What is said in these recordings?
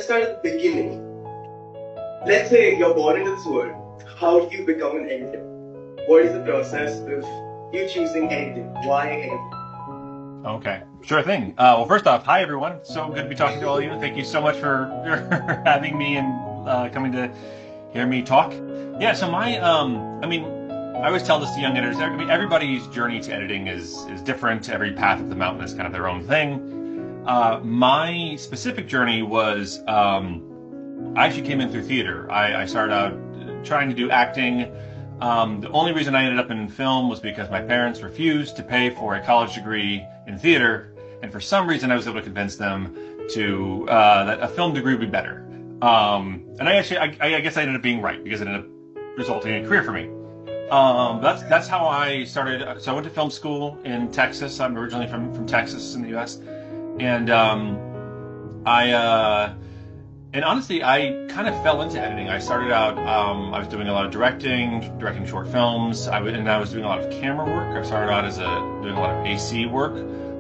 let's start at the beginning. Let's say you're born into this world. How do you become an editor? What is the process of you choosing editing? Why editing? Okay, sure thing. Well, first off, hi everyone. So good to be talking to all of you. Thank you so much for having me and coming to hear me talk. Yeah, so I always tell this to young editors. I mean, everybody's journey to editing is different. Every path of the mountain is kind of their own thing. My specific journey was I actually came in through theater. I started out trying to do acting. The only reason I ended up in film was because my parents refused to pay for a college degree in theater, and for some reason I was able to convince them to that a film degree would be better. And I guess I ended up being right because it ended up resulting in a career for me. That's how I started. So I went to film school in Texas. I'm originally from Texas in the U.S. And And honestly, I kind of fell into editing. I started out, I was doing a lot of directing short films. I was doing a lot of camera work. I started out doing a lot of AC work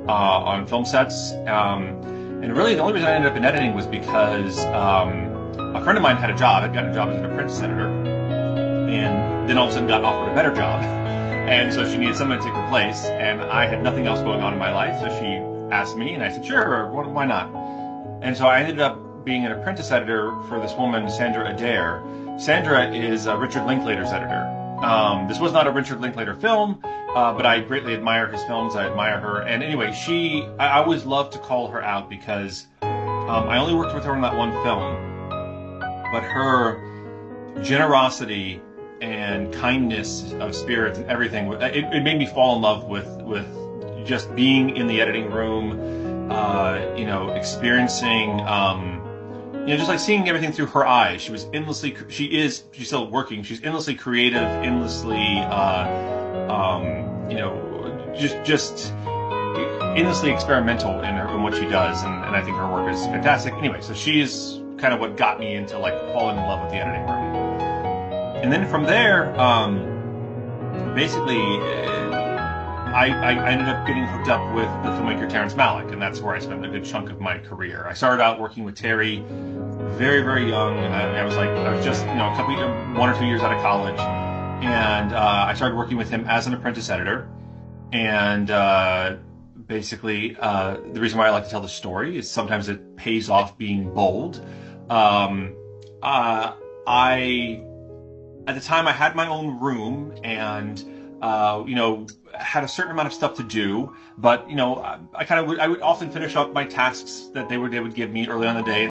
on film sets. And really, the only reason I ended up in editing was because a friend of mine had a job. Had gotten a job as an apprentice editor, and then all of a sudden got offered a better job. And so she needed someone to take her place, and I had nothing else going on in my life. So she asked me, and I said, sure, why not? And so I ended up being an apprentice editor for this woman, Sandra Adair. Sandra is Richard Linklater's editor. This was not a Richard Linklater film, but I greatly admire his films. I admire her. And anyway, I always love to call her out because I only worked with her on that one film, but her generosity and kindness of spirit and everything, it made me fall in love with just being in the editing room, experiencing, just like seeing everything through her eyes. She's still working. She's endlessly creative, endlessly, just endlessly experimental in what she does. And I think her work is fantastic. Anyway, so she's kind of what got me into falling in love with the editing room. And then from there, basically, I ended up getting hooked up with the filmmaker Terrence Malick, and that's where I spent a good chunk of my career. I started out working with Terry very, very young. I was just a couple, 1 or 2 years out of college, and I started working with him as an apprentice editor. And basically, the reason why I like to tell the story is sometimes it pays off being bold. At the time, I had my own room and had a certain amount of stuff to do, but I would often finish up my tasks that they would give me early on in the day.